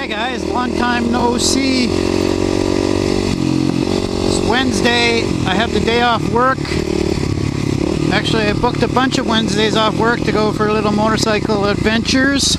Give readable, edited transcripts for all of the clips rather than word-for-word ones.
Guys, long time no see. It's Wednesday. I have the day off work. Actually, I booked a bunch of Wednesdays off work to go for little motorcycle adventures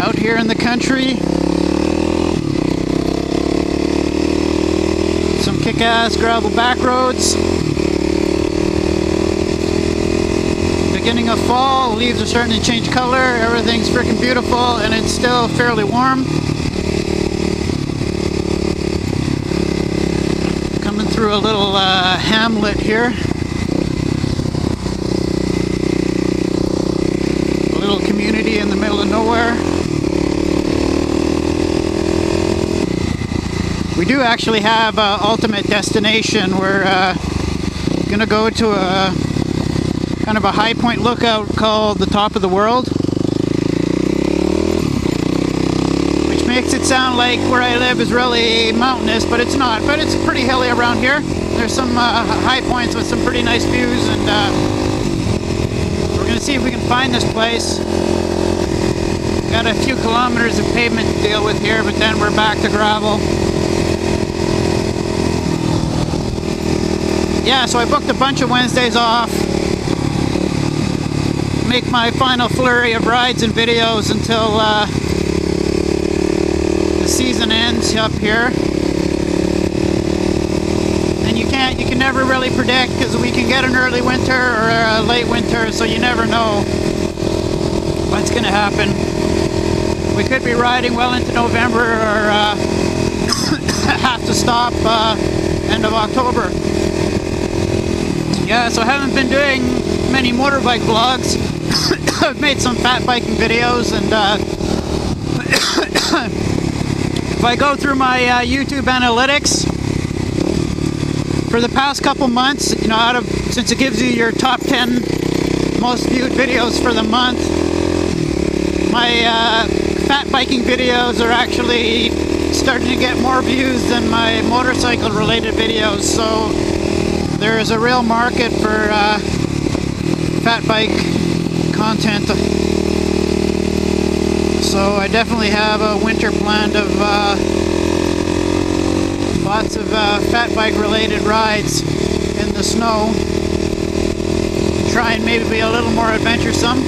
out here in the country. Some kick-ass gravel back roads. Beginning of fall, leaves are starting to change color, everything's freaking beautiful, and it's still fairly warm. Coming through a little hamlet here. A little community in the middle of nowhere. We do actually have an ultimate destination. We're gonna go to a kind of a high point lookout called the Top of the World, which makes it sound like where I live is really mountainous, but it's not. But it's pretty hilly around here. There's some high points with some pretty nice views, and we're gonna see if we can find this place. Got a few kilometers of pavement to deal with here, but then we're back to gravel. Yeah, so I booked a bunch of Wednesdays off. Make my final flurry of rides and videos until the season ends up here. And you can never really predict, because we can get an early winter or a late winter, so you never know what's going to happen. We could be riding well into November, or have to stop end of October. Yeah, so I haven't been doing many motorbike vlogs. I've made some fat biking videos, and if I go through my YouTube analytics for the past couple months, you know, since it gives you your top 10 most viewed videos for the month, my fat biking videos are actually starting to get more views than my motorcycle related videos, so there is a real market for fat bike content. So I definitely have a winter planned of lots of fat bike related rides in the snow. Try and maybe be a little more adventuresome.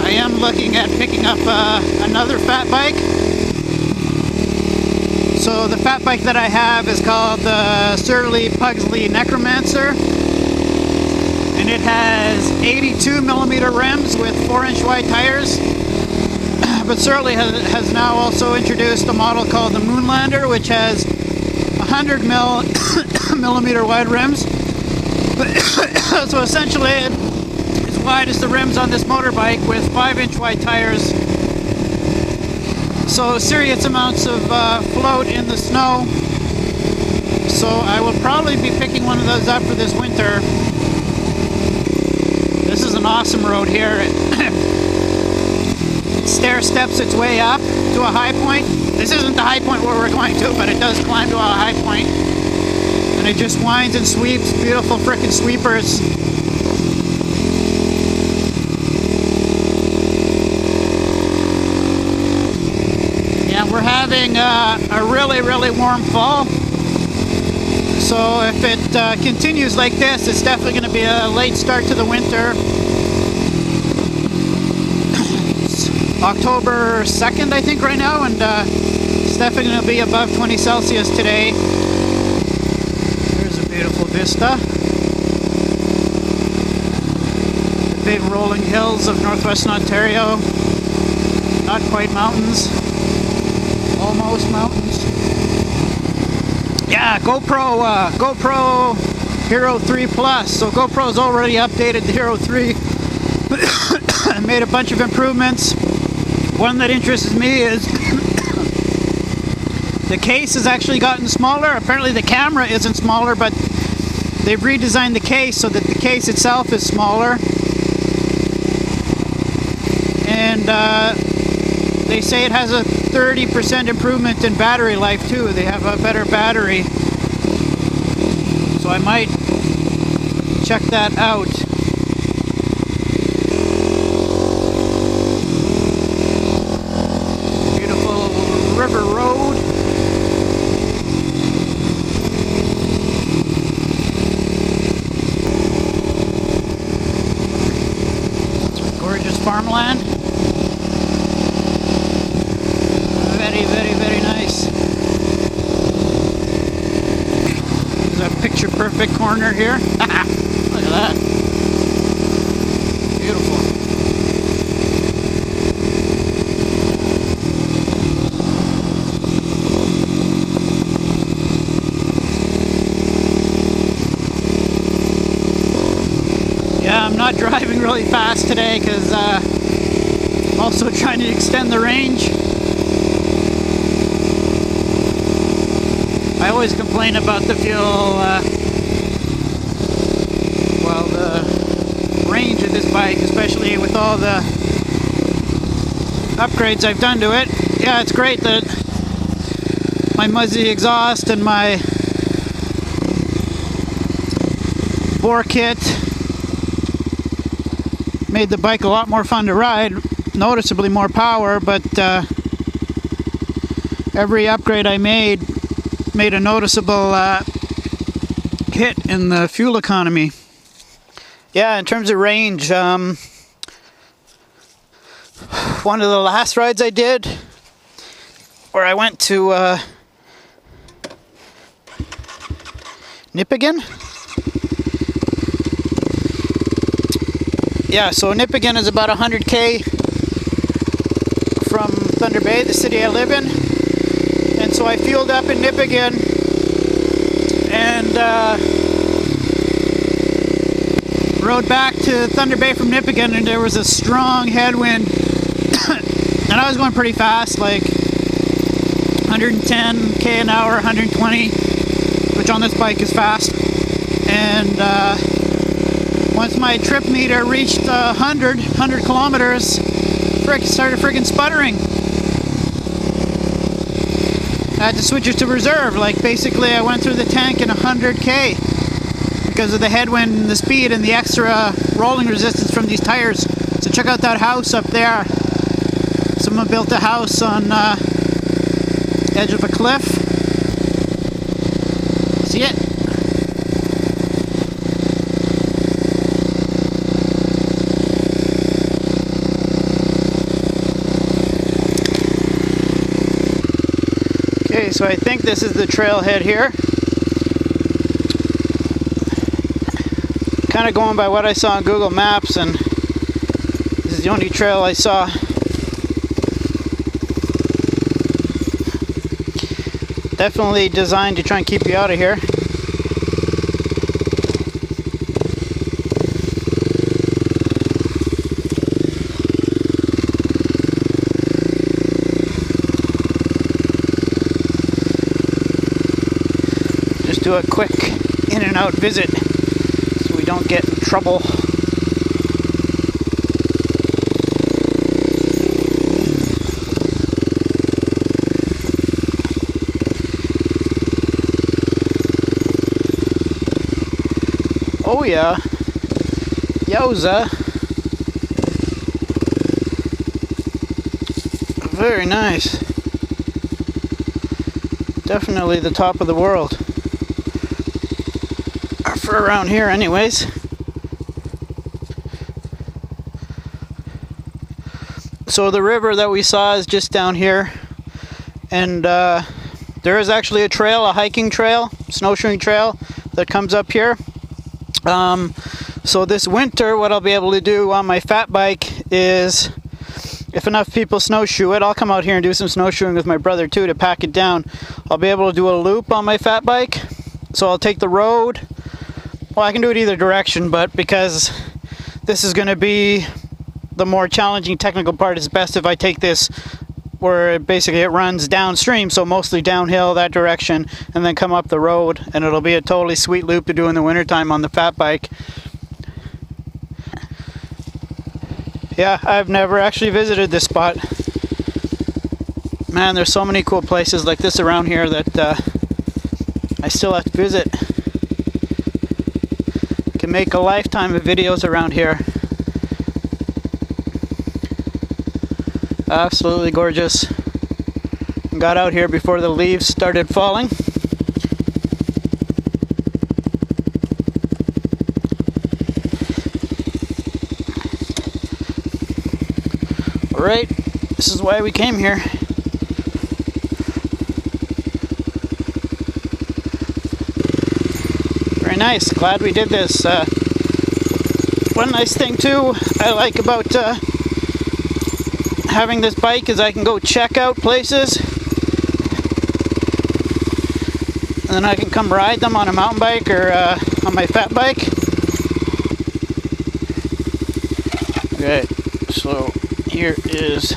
I am looking at picking up another fat bike. So the fat bike that I have is called the Surly Pugsley Necromancer, and it has 82mm rims with 4-inch wide tires. But Surly has now also introduced a model called the Moonlander, which has 100mm wide rims. So essentially it's as wide as the rims on this motorbike with 5-inch wide tires. So serious amounts of float in the snow. So I will probably be picking one of those up for this winter. This is an awesome road here. It stair steps its way up to a high point. This isn't the high point where we're going to, but it does climb to a high point. And it just winds and sweeps. Beautiful frickin' sweepers. We're having a really, really warm fall. So if it continues like this, it's definitely going to be a late start to the winter. It's October 2nd, I think, right now, and it's definitely going to be above 20 Celsius today. There's a beautiful vista. The big rolling hills of northwestern Ontario. Not quite mountains. Almost mountains. Yeah, GoPro Hero2 Plus. So GoPro's already updated the Hero 3 and made a bunch of improvements. One that interests me is the case has actually gotten smaller. Apparently the camera isn't smaller, but they've redesigned the case so that the case itself is smaller. And they say it has a 30% improvement in battery life too. They have a better battery. So I might check that out. farmland. Very, very, very nice. There's a picture perfect corner here. Look at that. Beautiful. Yeah, I'm not driving really fast today because I'm also trying to extend the range. I always complain about the fuel, well, the range of this bike, especially with all the upgrades I've done to it. Yeah, it's great that my Muzzy exhaust and my bore kit made the bike a lot more fun to ride, noticeably more power, but every upgrade I made a noticeable hit in the fuel economy. Yeah, in terms of range, one of the last rides I did, where I went to Nippigan. Yeah, so Nippigan is about 100k from Thunder Bay, the city I live in. And so I fueled up in Nippigan and rode back to Thunder Bay from Nippigan, and there was a strong headwind. And I was going pretty fast, like 110k an hour, 120, which on this bike is fast. And once my trip meter reached 100 kilometers, started friggin' sputtering. I had to switch it to reserve. Like, basically I went through the tank in 100k because of the headwind and the speed and the extra rolling resistance from these tires. So check out that house up there. Someone built a house on edge of a cliff. See it? Okay, so I think this is the trailhead here. Kind of going by what I saw on Google Maps, and this is the only trail I saw. Definitely designed to try and keep you out of here. Do a quick in and out visit so we don't get in trouble. Oh yeah, yowza. Very nice. Definitely the top of the world. For around here anyways. So the river that we saw is just down here, and there is actually a trail, a hiking trail, snowshoeing trail that comes up here. So this winter what I'll be able to do on my fat bike is, if enough people snowshoe it, I'll come out here and do some snowshoeing with my brother too to pack it down. I'll be able to do a loop on my fat bike. So I'll take the road. Well, I can do it either direction, but because this is going to be the more challenging technical part, it's best if I take this where basically it runs downstream, so mostly downhill that direction, and then come up the road, and it'll be a totally sweet loop to do in the wintertime on the fat bike. Yeah, I've never actually visited this spot. Man, there's so many cool places like this around here that I still have to visit. Can make a lifetime of videos around here. Absolutely gorgeous. Got out here before the leaves started falling. Alright, this is why we came here. Very nice, glad we did this. One nice thing too I like about having this bike is I can go check out places, and then I can come ride them on a mountain bike or on my fat bike. Okay, so here is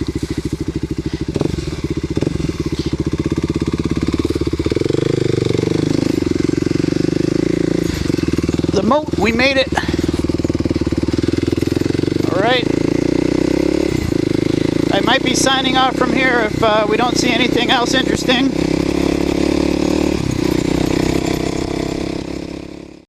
the moat. We made it. Alright. I might be signing off from here if we don't see anything else interesting.